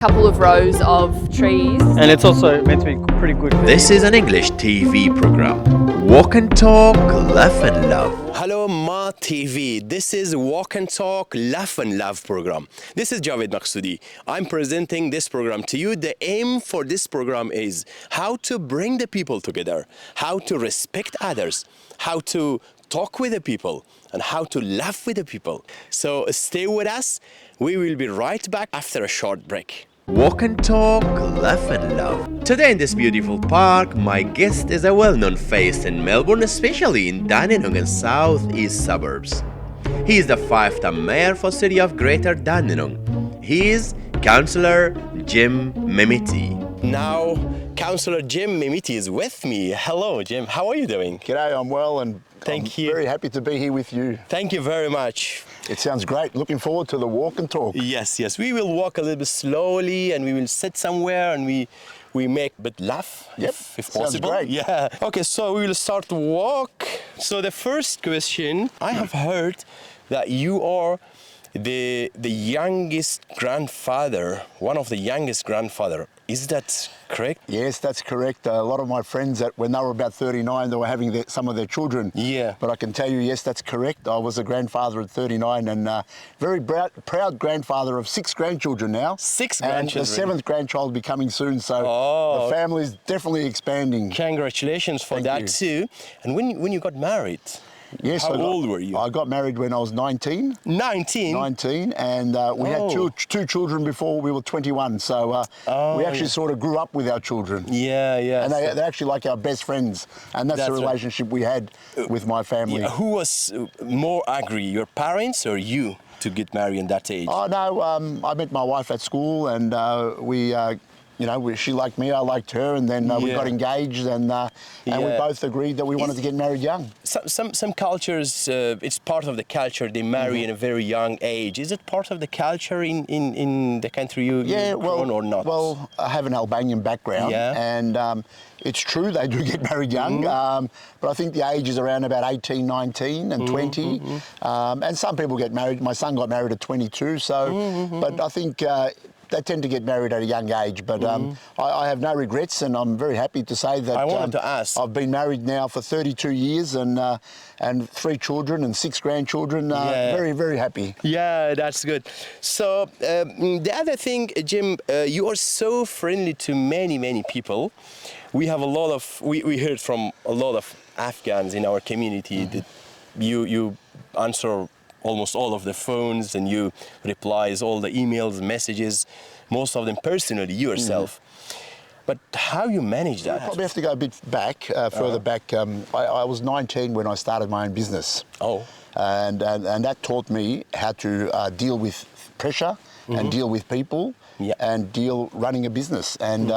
Couple of rows of trees. And it's also meant to be pretty good. This is an English TV program. Walk and talk, laugh and love. Hello MAA TV. This is Walk and Talk, Laugh and Love program. This is Jawed Maqsoodi. I'm presenting this program to you. The aim for this program is how to bring the people together, how to respect others, how to talk with the people, and how to laugh with the people. So stay with us. We will be right back after a short break. Walk and talk, laugh and love. Today in this beautiful park, my guest is a well-known face in Melbourne, especially in Dandenong and southeast suburbs. He is the 5th-term mayor for City of Greater Dandenong. He is Councillor Jim Memeti. Now, Councillor Jim Memeti is with me. Hello, Jim. How are you doing? G'day, I'm well and Thank I'm you. very happy to be here with you. Thank you very much. It sounds great. Looking forward to the walk and talk. Yes. We will walk a little bit slowly and we will sit somewhere and we make a bit laugh, Yep. if Sounds possible. great. Yeah. Okay, so we will start to walk. So the first question, I have heard that you are the youngest grandfather, one of the youngest grandfather. Is that correct? Yes, that's correct. A lot of my friends, that when they were about 39, they were having some of their children. Yeah. But I can tell you, yes, that's correct. I was a grandfather at 39 and very proud grandfather of 6 grandchildren now. 6 and grandchildren. the 7th grandchild will be coming soon. So Oh. the family is definitely expanding. Congratulations for Thank that you. too. And when you got married, Yes. how old were you? I got married when I was 19. 19? 19, and we had two children before we were 21, so we actually sort of grew up with our children. Yeah. And they're actually like our best friends, and that's the That's right. relationship we had with my family. Yeah, who was more angry, your parents or you, to get married in that age? Oh no, I met my wife at school, and she liked me, I liked her, and then we Yeah. got engaged, and we Yeah. both agreed that we wanted to get married young. Some cultures, it's part of the culture, they marry in a very young age. Is it part of the culture in the country you grown or not? Well, I have an Albanian background, Yeah. and it's true they do get married young, but I think the age is around about 18, 19 and 20, and some people get married. My son got married at 22, so, but I think they tend to get married at a young age, but I have no regrets, and I'm very happy to say that I wanted to ask. I've been married now for 32 years and 3 children and 6 grandchildren. Very, very happy. Yeah, that's good. So the other thing, Jim, you are so friendly to many people. We have we heard from a lot of Afghans in our community that you answer almost all of the phones and you replies all the emails, messages, most of them personally yourself. But how you manage that? I probably have to go a bit back, further back. I was 19 when I started my own business. Oh. And that taught me how to deal with pressure and deal with people and running a business. And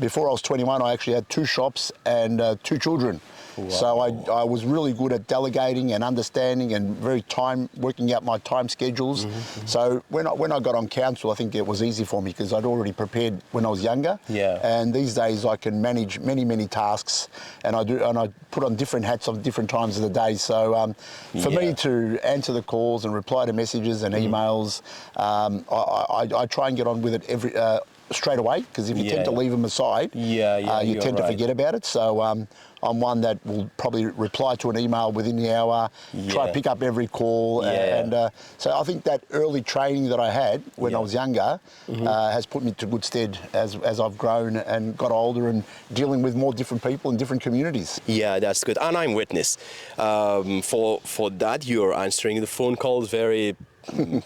before I was 21, I actually had 2 shops and 2 children. Wow. So I was really good at delegating and understanding and working out my time schedules. So when I got on council, I think it was easy for me because I'd already prepared when I was younger. Yeah. And these days I can manage many tasks, and I put on different hats on different times of the day. So for me to answer the calls and reply to messages and emails, I try and get on with it straight away, because if you tend to leave them aside, you tend to forget about it. So I'm one that will probably reply to an email within the hour, try to pick up every call, and so I think that early training that I had when I was younger has put me to good stead as I've grown and got older and dealing with more different people in different communities. Yeah, that's good. And I'm witness. For that, you're answering the phone calls very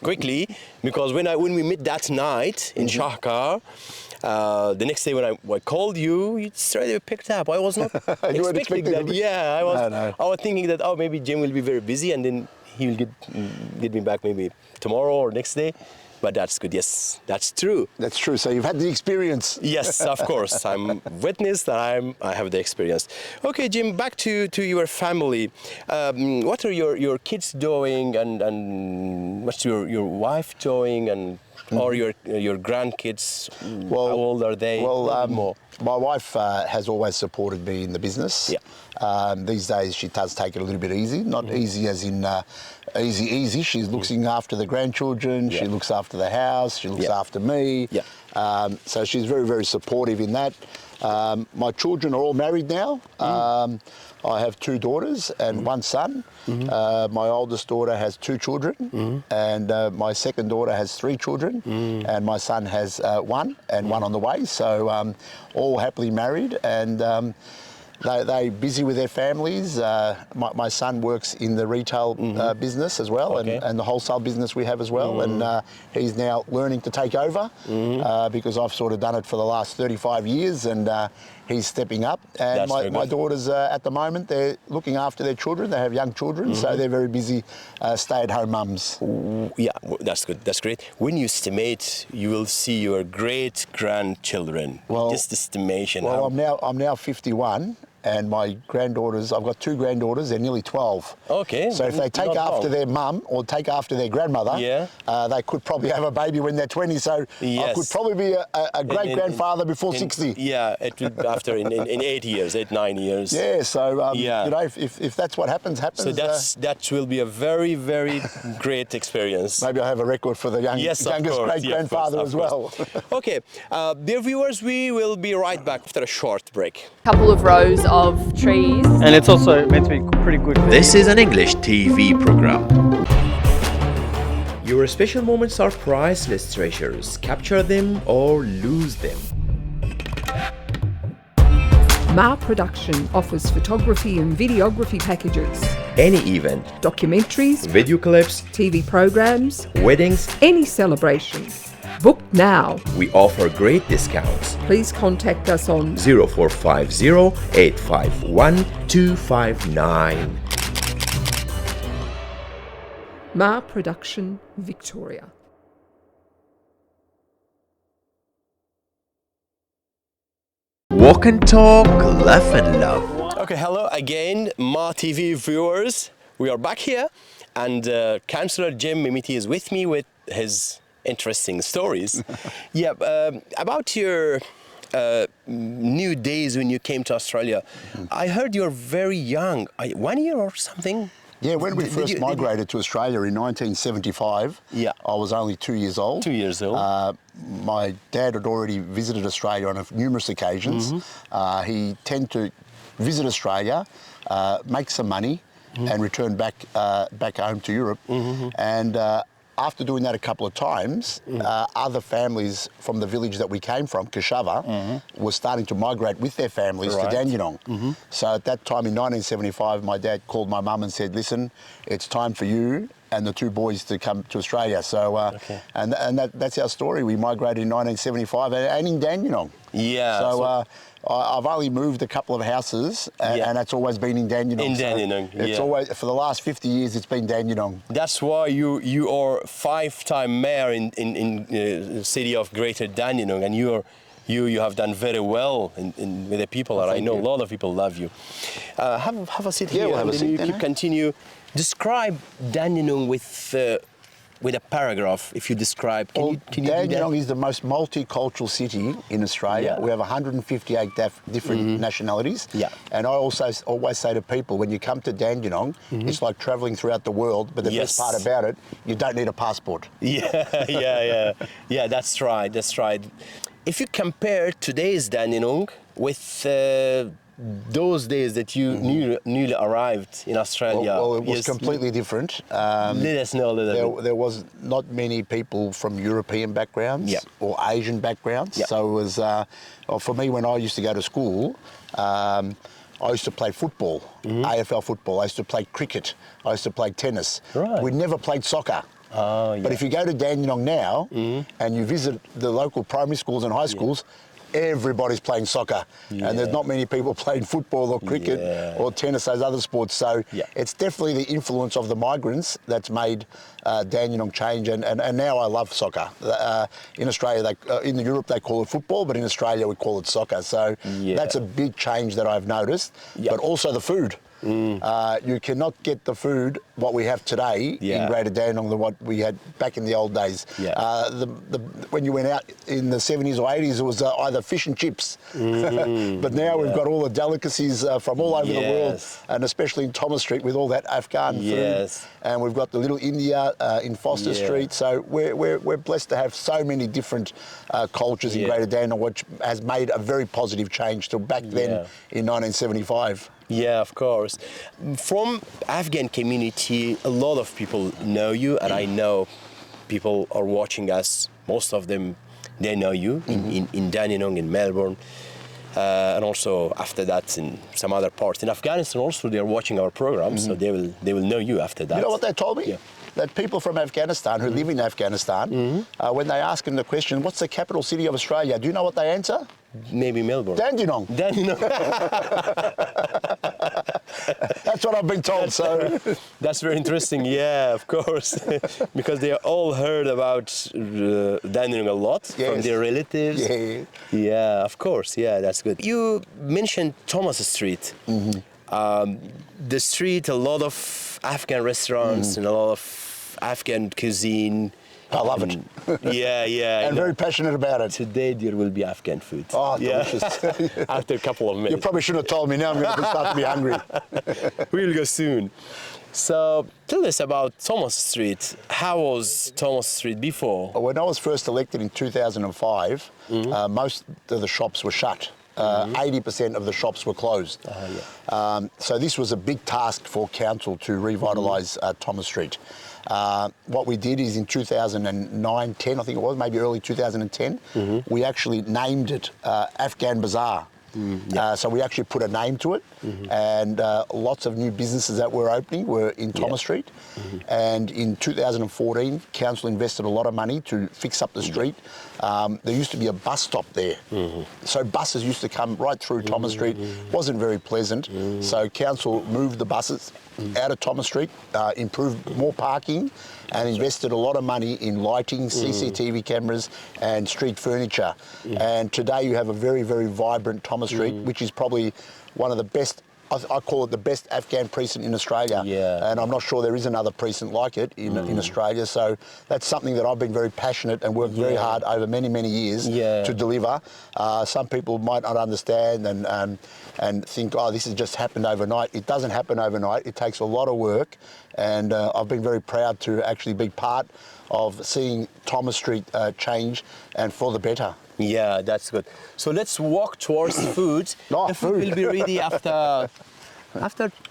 quickly, because when we met that night in Shahkar, the next day when I called you straight away picked up. I was not expecting that. Yeah, I was thinking that maybe Jim will be very busy and then he will get me back maybe tomorrow or next day. But that's good. Yes, that's true. That's true. So you've had the experience. Yes, of course. I'm witness that I have the experience. Okay, Jim, back to your family. What are your kids doing, and what's your wife doing, and or your grandkids? Well, how old are they? Well, more. My wife has always supported me in the business. Yeah. These days she does take it a little bit easy, not easy as in easy. She's looking after the grandchildren. She looks after the house. She looks after me. So she's very, very supportive in that. My children are all married now. I have 2 daughters and 1 son. My oldest daughter has 2 children, and my second daughter has 3 children, and my son has 1 and 1 on the way. So all happily married, and they're busy with their families. My son works in the retail business as well, and the wholesale business we have as well, and he's now learning to take over because I've sort of done it for the last 35 years, and he's stepping up. And my daughters, at the moment, they're looking after their children. They have young children, so they're very busy stay-at-home mums. Yeah, that's good. That's great. When you estimate, you will see your great-grandchildren. Well, just estimation. Well, I'm now 51. And my granddaughters, I've got 2 granddaughters, they're nearly 12. Okay. So if they take after their mum or take after their grandmother, they could probably have a baby when they're 20. So I could probably be a great-grandfather before 60. Yeah, it would after in 8 years, 9 years. Yeah, so, you know, if that's what happens. So that will be a very, very great experience. Maybe I have a record for the youngest great-grandfather as well. Okay, dear viewers, we will be right back after a short break. Couple of rows of trees. And it's also meant to be pretty good. This is an English TV program. Your special moments are priceless treasures. Capture them or lose them. MAA Production offers photography and videography packages, Any event, documentaries, video clips, TV programs, weddings, any celebration. Book now. we offer great discounts. Please contact us on 0450 851 259. MAA Production, Victoria. Walk and talk, laugh and love. Okay, hello again, MAA TV viewers. We are back here, and Councillor Jim Memeti is with me with his interesting stories. About your new days when you came to Australia. I heard you're very young, 1 year or something? Yeah, when we first migrated to Australia in 1975, I was only 2 years old. 2 years old. My dad had already visited Australia on numerous occasions. He tended to visit Australia, make some money, and return back home to Europe. And after doing that a couple of times, other families from the village that we came from, Kashava, were starting to migrate with their families to Dandenong. So at that time in 1975, my dad called my mum and said, listen, it's time for you and the 2 boys to come to Australia. So, and that's our story. We migrated in 1975 and in Dandenong. Yeah. So, I've only moved a couple of houses, and that's always been in Dandenong. In Dandenong, it's always, for the last 50 years, it's been Dandenong. That's why you are 5-time mayor in city of Greater Dandenong, and you have done very well with the people. I know a lot of people love you. Have a seat here, we'll have a seat, you can continue. Describe Dandenong with a paragraph, if you describe. Can you Dandenong is the most multicultural city in Australia. We have 158 different nationalities. And I also always say to people, when you come to Dandenong, it's like travelling throughout the world, but the best part about it, you don't need a passport. Yeah, that's right. If you compare today's Dandenong with those days that you newly arrived in Australia. Well, it was completely different. Let us know a little bit. There was not many people from European backgrounds or Asian backgrounds. So it was, for me, when I used to go to school, I used to play football, AFL football. I used to play cricket. I used to play tennis. We never played soccer. But if you go to Dandenong now and you visit the local primary schools and high schools, everybody's playing soccer, and there's not many people playing football or cricket or tennis, those other sports. So it's definitely the influence of the migrants that's made Dandenong change, and now I love soccer. In Australia, in Europe they call it football, but in Australia we call it soccer. So that's a big change that I've noticed. But also the food. You cannot get the food what we have today Yeah. in Greater Dandenong than what we had back in the old days. Yeah. When you went out in the 70s or 80s, it was either fish and chips. But now we've got all the delicacies from all over the world, Yes. and especially in Thomas Street with all that Afghan food. Yes. And we've got the Little India in Foster Yeah. Street. So we're blessed to have so many different cultures in Yeah. Greater Dandenong, which has made a very positive change to back then in 1975. Yeah, of course. From Afghan community, a lot of people know you, and I know people are watching us. Most of them, they know you in Dandenong, in Melbourne, and also after that in some other parts. In Afghanistan also, they are watching our program, so they will know you after that. You know what they told me? Yeah. That people from Afghanistan who live in Afghanistan, when they ask them the question, what's the capital city of Australia? Do you know what they answer? Maybe Melbourne. Dandenong. Dandenong. That's what I've been told. So That's very interesting. Yeah, of course, because they all heard about Dandenong a lot from Yes. their relatives. Yeah. Yeah, of course. Yeah, that's good. You mentioned Thomas Street. The street, a lot of Afghan restaurants and a lot of Afghan cuisine. I love it. Yeah. And very passionate about it. Today there will be Afghan food. Oh, delicious. After a couple of You minutes. probably shouldn't have told me now. I'm going to start to be hungry. We'll go soon. So tell us about Thomas Street. How was Thomas Street before? When I was first elected in 2005, most of the shops were shut. 80% of the shops were closed. So this was a big task for council to revitalise Thomas Street. What we did is in 2009-10, I think it was, maybe early 2010, we actually named it Afghan Bazaar. So we actually put a name to it, and lots of new businesses that were opening were in Thomas Street. And in 2014, council invested a lot of money to fix up the street. There used to be a bus stop there, so buses used to come right through Thomas Street. Wasn't very pleasant, so council moved the buses out of Thomas Street, improved more parking, and invested a lot of money in lighting, CCTV cameras, and street furniture. And today you have a very, very vibrant Thomas Street, which is probably one of the best. I call it the best Afghan precinct in Australia, and I'm not sure there is another precinct like it in Australia. So that's something that I've been very passionate and worked very hard over many, many years to deliver. Some people might not understand and think, oh, this has just happened overnight. It doesn't happen overnight. It takes a lot of work, and I've been very proud to actually be part of seeing Thomas Street change and for the better. Yeah, that's good. So let's walk towards food. Oh, the food will be ready after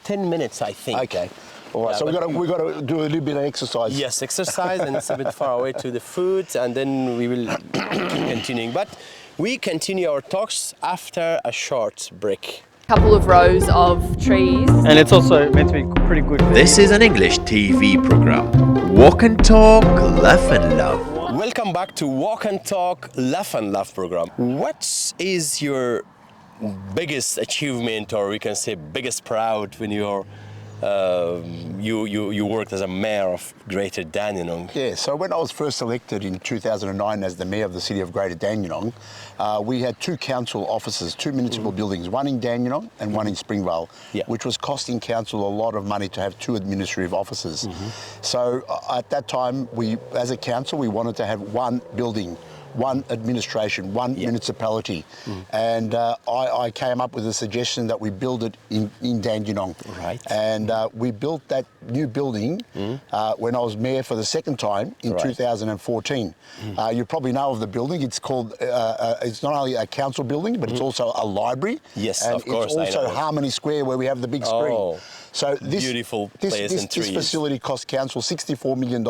10 minutes, I think. Okay. All right. Yeah, So we got to do a little bit of exercise. Yes, exercise, and it's a bit far away to the food, and then we will keep continuing. But we continue our talks after a short break. Couple of rows of trees. And it's also meant to be pretty good. This is an English TV program. Walk and talk, laugh and love. Welcome back to Walk and Talk, Laugh and Love program. What is your biggest achievement, or we can say biggest proud, when you worked as a mayor of Greater Dandenong? Yeah, so when I was first elected in 2009 as the mayor of the city of Greater Dandenong, we had two council offices, two municipal buildings, one in Dandenong and one in Springvale, which was costing council a lot of money to have two administrative offices. So at that time, as a council, we wanted to have one building, one administration, one municipality. And I came up with a suggestion that we build it in Dandenong. Right. And we built that new building when I was mayor for the second time in 2014. You probably know of the building. It's called, it's not only a council building, but it's also a library. Yes, and of course, it's also I know. Harmony Square, where we have the big screen. Oh, So beautiful place and this trees. facility cost council $64 million,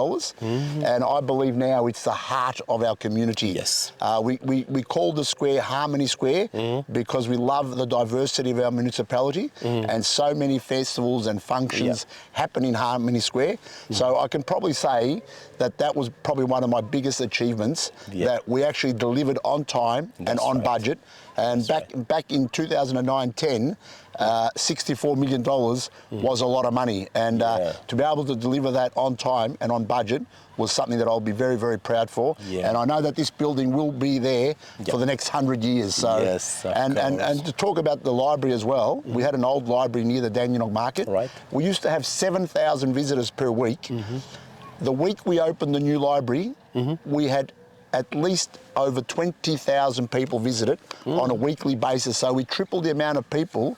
and I believe now it's the heart of our community. Yes. We call the square Harmony Square because we love the diversity of our municipality, and so many festivals and functions happen in Harmony Square. So I can probably say that was probably one of my biggest achievements, that we actually delivered on time and on budget. And back in 2009-10, $64 million was a lot of money. And to be able to deliver that on time and on budget was something that I'll be very, very proud for. Yeah. And I know that this building will be there for the next 100 years. So, Yes, of and to talk about the library as well, we had an old library near the Dandenong market. Right. We used to have 7,000 visitors per week. The week we opened the new library, we had at least over 20,000 people visit it on a weekly basis. So we tripled the amount of people.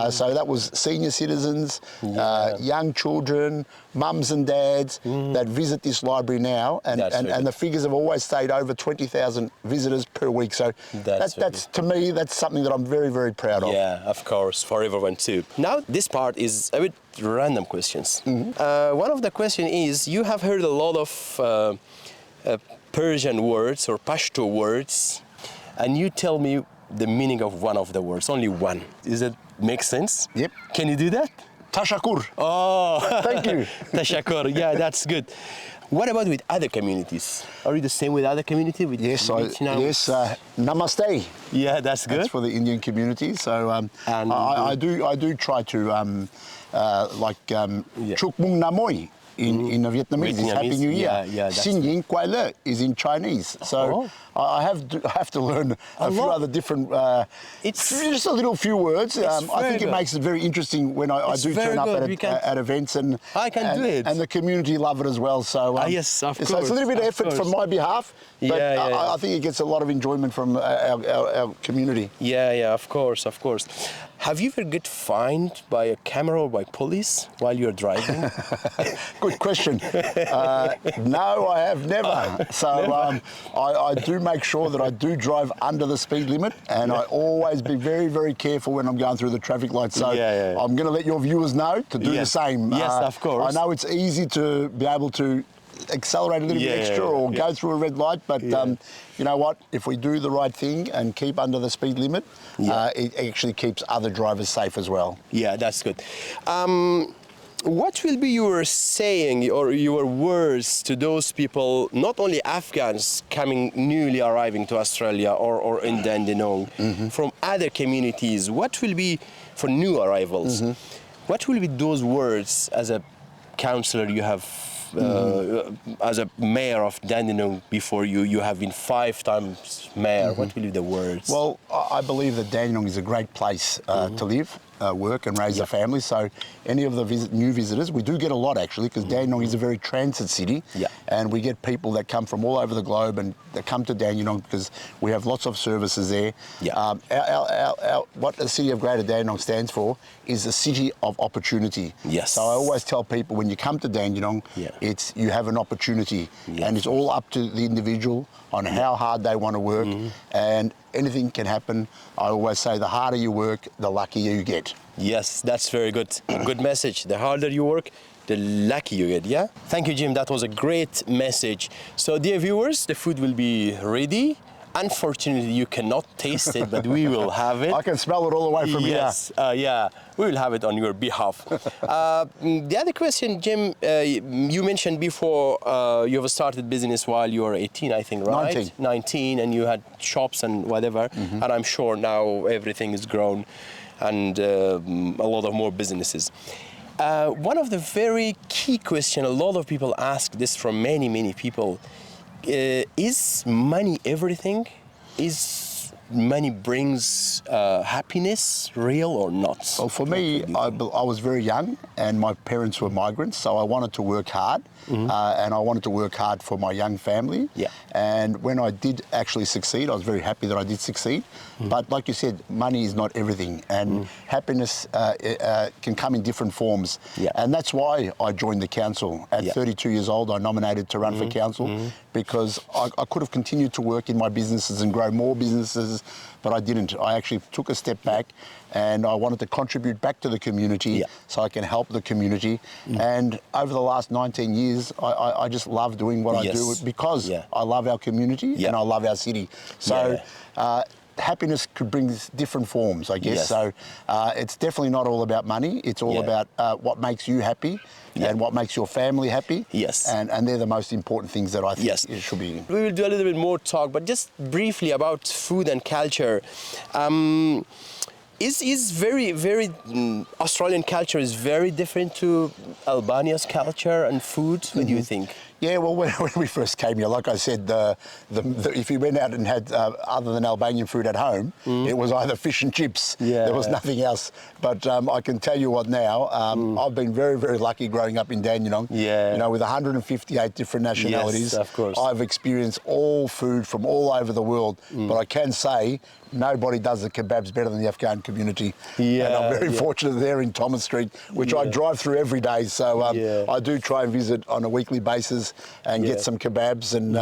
So that was senior citizens, young children, mums and dads that visit this library now. And the figures have always stayed over 20,000 visitors per week. So that's to me, that's something that I'm very, very proud of. Yeah, of course, for everyone too. Now, this part is a bit random questions. One of the question is, you have heard a lot of Persian words or Pashto words, and you tell me the meaning of one of the words, only one. Does that make sense? Yep. Can you do that? Tashakur. Oh, Thank you. Tashakur. Yeah, that's good. What about with other communities? Are you the same with other communities? With Namaste. Yeah, that's good. That's for the Indian community. So I do try to Chúc Mừng Năm Mới in Vietnamese. It's Happy New Year. Xin Yin Quai Le is in Chinese. So I have to learn a few other different. It's just a little few words. I think it makes it very interesting when I do turn up at events, and I can do it, and the community love it as well. So yes, of course. So it's a little bit of effort from my behalf, but I think it gets a lot of enjoyment from our community. Yeah, of course. Have you ever get fined by a camera or by police while you're driving? Good question. No, I have never. So I do make sure that I do drive under the speed limit, and I always be very, very careful when I'm going through the traffic lights. So I'm going to let your viewers know to do the same. Yes, of course. I know it's easy to be able to accelerate a little bit extra or go through a red light, but you know what? If we do the right thing and keep under the speed limit, it actually keeps other drivers safe as well. Yeah, that's good. What will be your saying or your words to those people, not only Afghans newly arriving to Australia or in Dandenong, from other communities? What will be, for new arrivals, what will be those words as a councillor you have, as a mayor of Dandenong before you have been 5 times mayor? What will be the words? Well, I believe that Dandenong is a great place to live, work and raise a family. So any of the new visitors, we do get a lot actually, because Dandenong is a very transit city, and we get people that come from all over the globe and that come to Dandenong because we have lots of services there. What the City of Greater Dandenong stands for is a city of opportunity. So I always tell people, when you come to Dandenong, you have an opportunity, and it's all up to the individual on how hard they want to work, and anything can happen. I always say the harder you work, the luckier you get. Yes, that's very good. Good message. The harder you work, the luckier you get, Thank you, Jim. That was a great message. So, dear viewers, the food will be ready. Unfortunately, you cannot taste it, but we will have it. I can smell it all the way from here. We will have it on your behalf. The other question, Jim, you mentioned before you have started business while you were 18, I think, right? 19, and you had shops and whatever, and I'm sure now everything is grown and a lot of more businesses. One of the very key questions, a lot of people ask this from many people, is money everything? Is money brings happiness real or not? Well, for me, I was very young and my parents were migrants, so I wanted to work hard. And I wanted to work hard for my young family. And when I did actually succeed, I was very happy that I did succeed. But like you said, money is not everything, and happiness can come in different forms. And that's why I joined the council. At 32 years old, I nominated to run for council because I could have continued to work in my businesses and grow more businesses, but I didn't. I actually took a step back, and I wanted to contribute back to the community so I can help the community. And over the last 19 years, I just love doing what I do because I love our community and I love our city. So happiness could bring different forms, I guess. So it's definitely not all about money. It's all about what makes you happy and what makes your family happy. And they're the most important things that I think it should be. We will do a little bit more talk, but just briefly about food and culture. Is very Australian culture is very different to Albania's culture and food. What do you think? Yeah, well, when we first came here, like I said, if you went out and had other than Albanian food at home, it was either fish and chips. Yeah. There was nothing else. But I can tell you what now, I've been very lucky growing up in Dandenong. Yeah. You know, with 158 different nationalities. Yes, of course. I've experienced all food from all over the world. But I can say nobody does the kebabs better than the Afghan community. Yeah, and I'm very fortunate there in Thomas Street, which I drive through every day. So I do try and visit on a weekly basis and get some kebabs. And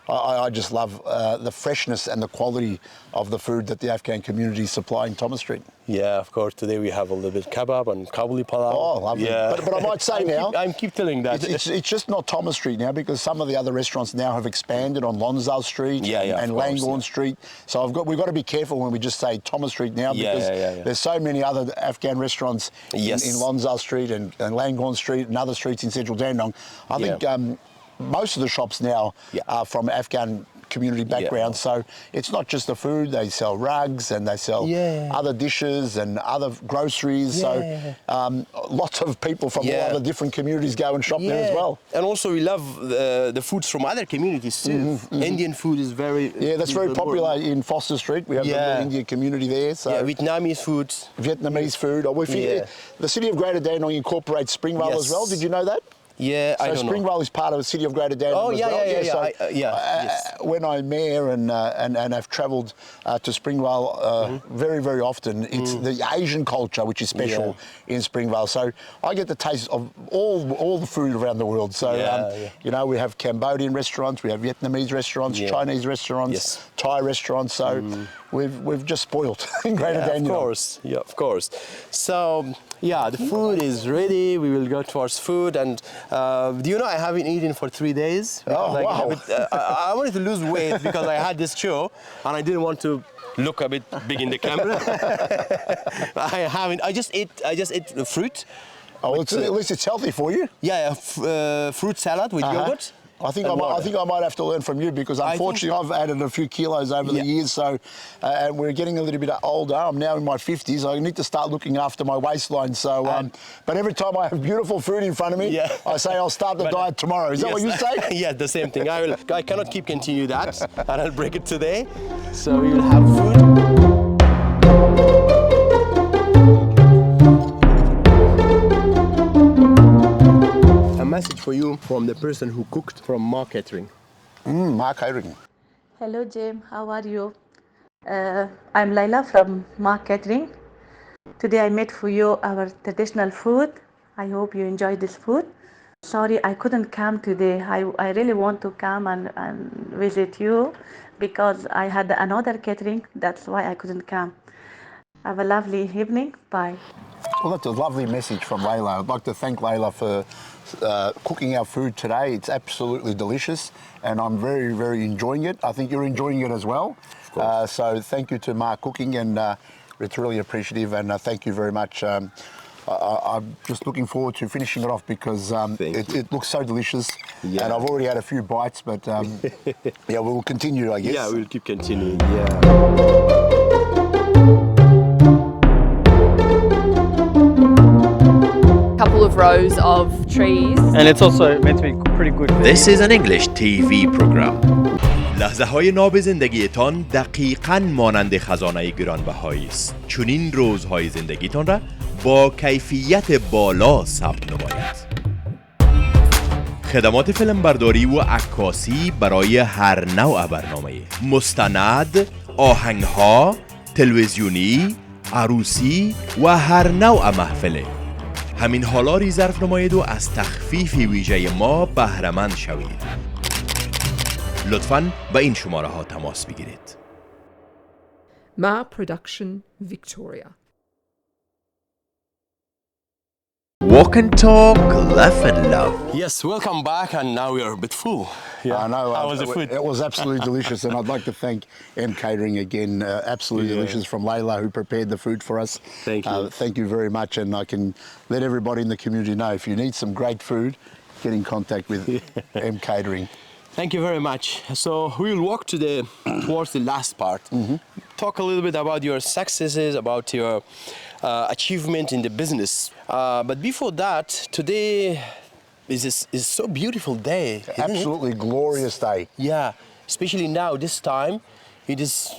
I just love the freshness and the quality of the food that the Afghan community supply in Thomas Street. Yeah, of course. Today we have a little bit kebab and kabuli palau. Oh, lovely. Yeah. But I might say I keep telling that. It's just not Thomas Street now, because some of the other restaurants now have expanded on Lonsdale Street and Langorn Street. So we've got to be careful when we just say Thomas Street now, because there's so many other Afghan restaurants in Lonsdale Street and Langorn Street and other streets in central Dandenong. I think most of the shops now are from Afghan community background, so it's not just the food. They sell rugs and they sell other dishes and other groceries, so lots of people from all other different communities go and shop there as well. And also we love the foods from other communities too. Indian food is very that's very popular in Foster Street. We have the Indian community there. So Vietnamese food. Vietnamese food. The city of Greater Dandenong incorporates Springvale as well. Did you know that? Yeah, so I don't Springvale is part of the city of Greater Dandenong as well. When I'm mayor and I've travelled to Springvale very often, it's the Asian culture which is special in Springvale. So I get the taste of all the food around the world. So you know, we have Cambodian restaurants, we have Vietnamese restaurants, Chinese restaurants, Thai restaurants. So we've just spoiled in Greater Dandenong. Of course. So the food is ready. We will go towards food. And do you know, I haven't eaten for 3 days. Wow. I wanted to lose weight because I had this show and I didn't want to look a bit big in the camera. I just ate fruit. Oh, at least it's healthy for you. Fruit salad with yogurt. I think I might have to learn from you, because unfortunately I've added a few kilos over the years. So, and we're getting a little bit older. I'm now in my 50s. I need to start looking after my waistline. So, but every time I have beautiful food in front of me, I say I'll start the diet tomorrow. Is that what you say? Yeah, the same thing. I cannot continue that, and I'll break it today. So we will have food. Message for you from the person who cooked from MAA Catering. MAA Catering. Hello, Jim. How are you? I'm Laila from MAA Catering. Today I made for you our traditional food. I hope you enjoy this food. Sorry, I couldn't come today. I really want to come and visit you, because I had another catering. That's why I couldn't come. Have a lovely evening. Bye. Well, that's a lovely message from Layla. I'd like to thank Layla for cooking our food today. It's absolutely delicious, and I'm very enjoying it. I think you're enjoying it as well. So thank you to MAA Cooking, and it's really appreciative, and thank you very much. I'm just looking forward to finishing it off, because it looks so delicious, and I've already had a few bites, but we'll continue, I guess. Yeah, we'll keep continuing. Couple of rows of trees. And it's also meant to be pretty good. This is an English TV program. لحظه های ناب زندگیتان دقیقاً مانند خزانه گرانبهایی است. چنین روزهای زندگیتان را با کیفیت بالا ثبت نمایید. خدمات فیلمبرداری و عکاسی برای هر نوع برنامه، مستند، آهنگها، تلویزیونی، عروسی و هر نوع محفله. همین حالا ریزرو نمایید و از تخفیف ویژه ما بهره‌مند شوید. لطفاً با این شماره ها تماس بگیرید. MAA Production, Victoria. Walk and talk, laugh and love. Yes, welcome back, and now we are a bit full. I know. How was the food? It was absolutely delicious, and I'd like to thank M Catering again. Absolutely delicious from Layla, who prepared the food for us. Thank you. Thank you very much, and I can let everybody in the community know, if you need some great food, get in contact with M Catering. Thank you very much. So we will walk towards the last part. talk a little bit about your successes, about your achievement in the business. But before that, today is so beautiful day. Isn't it? Absolutely glorious day. Yeah, especially now, this time. It is,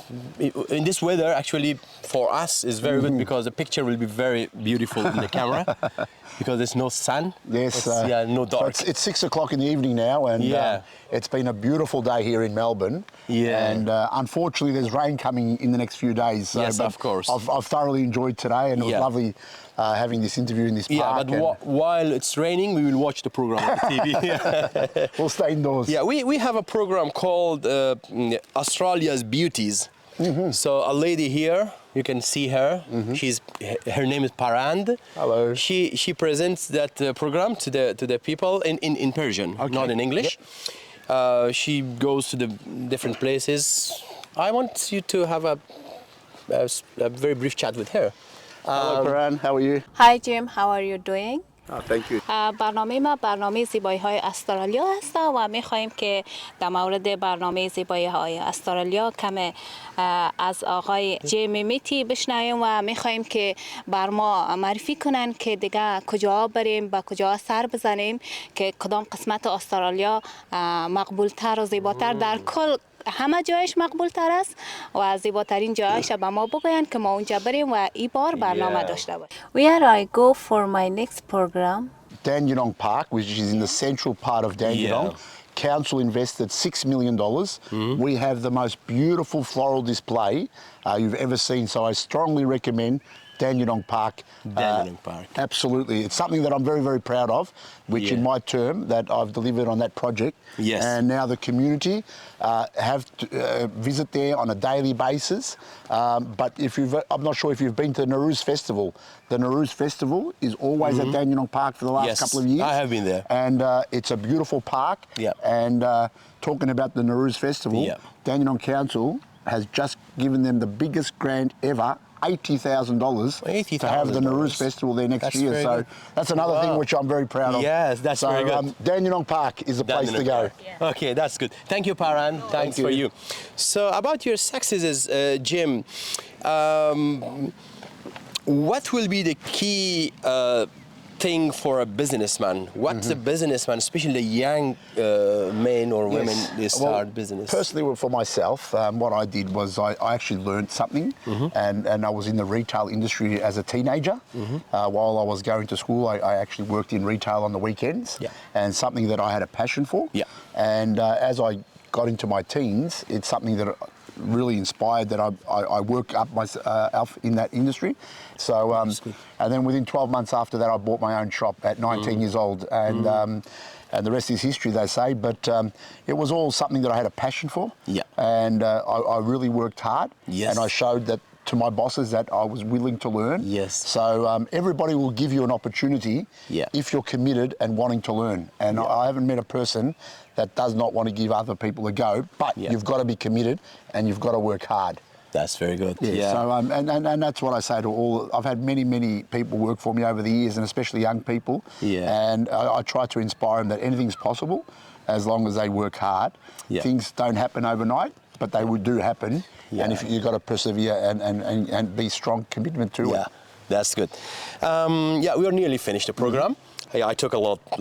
in this weather, actually, for us, is very good because the picture will be very beautiful in the camera because there's no sun. Yes. No dark. So it's 6 o'clock in the evening now, and it's been a beautiful day here in Melbourne. Yeah. And unfortunately, there's rain coming in the next few days. So, Yes, but of course. I've thoroughly enjoyed today, and it was lovely having this interview in this Yeah, park. but while it's raining, we will watch the program on TV. We'll stay indoors. Yeah, we have a program called Australia's Beauties. So a lady here, you can see her. Her name is Parand. Hello. She presents that program to the people in Persian, not in English. She goes to the different places. I want you to have a very brief chat with her. Hello, Paran. How are you? Hi Jim, how are you doing? Thank you. برنامه ما برنامه زیبایی های استرالیا هست و می خواهیم که در مورد برنامه زیبایی های استرالیا کم از آقای ممتی بشنویم و می خواهیم که بر ما معرفی کنن که دیگه کجا بریم و کجا سر بزنیم که کدام قسمت استرالیا مقبول تر و زیباتر در کل همه جایش مقبول تر است و زیباترین جایش به ما بگوین که ما اونجا بریم و این بار برنامه داشته باشیم. Where I go for my next program? Dandenong Park, which is in the central part of Dandenong. Council invested $6 million. We have the most beautiful floral display you've ever seen, so I strongly recommend Dandenong Park. Dandenong Park. Absolutely. It's something that I'm very, very proud of, which in my term that I've delivered on that project. Yes. And now the community have to visit there on a daily basis. But I'm not sure if you've been to the Nauru's Festival. The Nauru's Festival is always at Dandenong Park for the last couple of years. I have been there. And it's a beautiful park. Yeah. And talking about the Nauru's Festival, Dandenong Council has just given them the biggest grant ever, $80,000 to have the Nauru's Festival there next year. So good. that's another thing which I'm very proud of. Yes, that's very good. Dandenong Park is the place to go. Okay, that's good. Thank you, Paran. Thanks for you. So about your successes, Jim, what will be the key thing for a businessman? What's a businessman, especially young men or women, they start business? Personally, for myself, what I did was I actually learned something, and I was in the retail industry as a teenager. While I was going to school, I actually worked in retail on the weekends, and something that I had a passion for. And as I got into my teens, it's something that really inspired that I work up myself in that industry. So, and then within 12 months after that, I bought my own shop at 19 years old, and the rest is history, they say. But it was all something that I had a passion for, and I really worked hard, and I showed that to my bosses that I was willing to learn. So everybody will give you an opportunity if you're committed and wanting to learn. And I haven't met a person that does not want to give other people a go, but you've got to be committed and you've got to work hard. That's very good. So and that's what I say to all. I've had many people work for me over the years, and especially young people. And I try to inspire them that anything's possible as long as they work hard. Things don't happen overnight, but they do happen. And if you've got to persevere and be strong commitment to it. That's good. We are nearly finished the program. I took a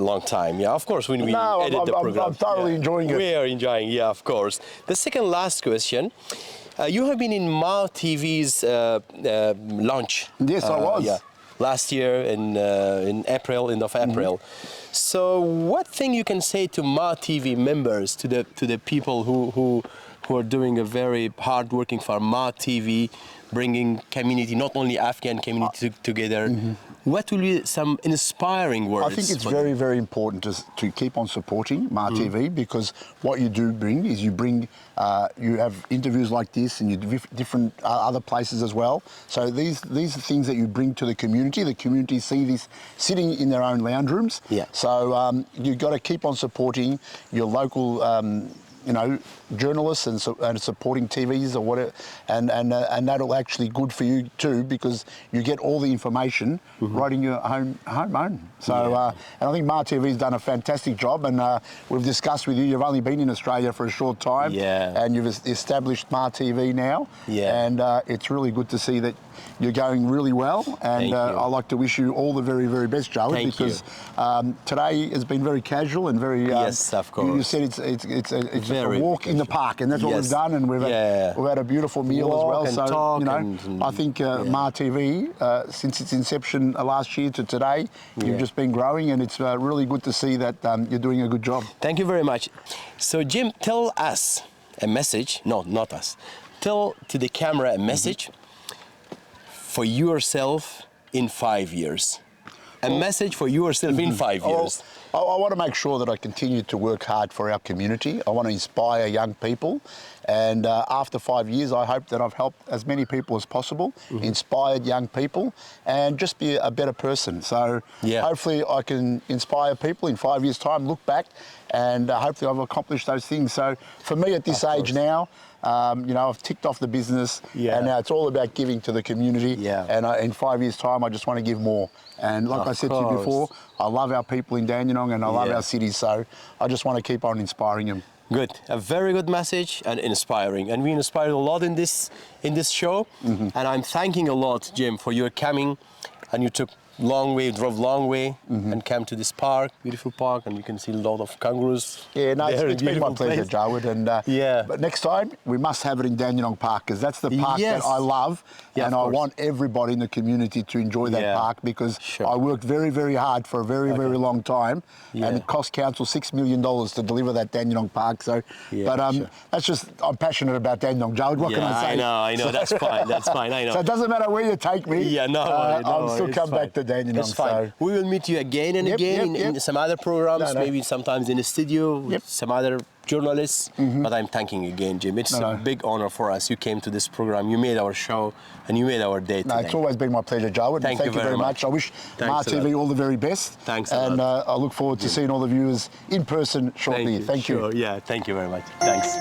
long time. Of course, when we edit the program. I'm thoroughly enjoying it. We are enjoying, of course. The second last question. You have been in MAA TV's launch. Yes, I was. Last year in April, end of April. So what thing you can say to MAA TV members, to the people who are doing a very hard working for MAA TV, bringing community, not only Afghan community together. What will be some inspiring words? I think it's very, very important to keep on supporting MAA TV, because what you do bring is you have interviews like this, and you different other places as well. So these are things that you bring to the community. The community see this sitting in their own lounge rooms. So you've got to keep on supporting your local journalists and supporting TVs or whatever, and that'll actually good for you too, because you get all the information right in your home. So and I think MAA TV's done a fantastic job, and we've discussed with you. You've only been in Australia for a short time, and you've established MAA TV now, and it's really good to see that you're going really well, and I'd like to wish you all the very, very best, Jawed, because today has been very casual and very. Yes, of course. You said it's a walk in the park, and that's what we've done, and we've had a beautiful meal as well. So I think MAA TV, since its inception last year to today, you've just been growing, and it's really good to see that you're doing a good job. Thank you very much. So Jim, tell us a message. No, not us. Tell to the camera a message for yourself in 5 years. A message for yourself in 5 years. I want to make sure that I continue to work hard for our community. I want to inspire young people, and after 5 years I hope that I've helped as many people as possible, inspired young people, and just be a better person. So hopefully I can inspire people in 5 years' time, look back, and hopefully I've accomplished those things. So for me at this age now, I've ticked off the business, and now it's all about giving to the community. And in 5 years' time, I just want to give more. And like I said to you before, I love our people in Dandenong, and I love our city, so I just want to keep on inspiring them. Good, a very good message and inspiring. And we inspired a lot in this show. And I'm thanking a lot, Jim, for your coming, and you drove long way, and came to this park, beautiful park, and you can see a lot of kangaroos. Yeah, no, it's been my pleasure, Jawed, and but next time we must have it in Dandenong Park, because that's the park that I love, and I want everybody in the community to enjoy that park, because I worked very, very hard for a very, very long time, and it cost council $6 million to deliver that Dandenong Park. So, that's just, I'm passionate about Dandenong, Jawed. What can I say? I know. That's fine. That's fine. I know. So it doesn't matter where you take me. I'll still come back to Dandenong. That's fine. So. We will meet you again and again in some other programs, maybe sometimes in the studio with some other journalists. But I'm thanking you again, Jim. It's a big honor for us. You came to this program, you made our show, and you made our day today. It's always been my pleasure, Jawed. Thank you very much. I wish MAA TV all the very best. Thanks and I look forward to seeing all the viewers in person shortly. Thank you. Yeah, thank you very much. Thanks.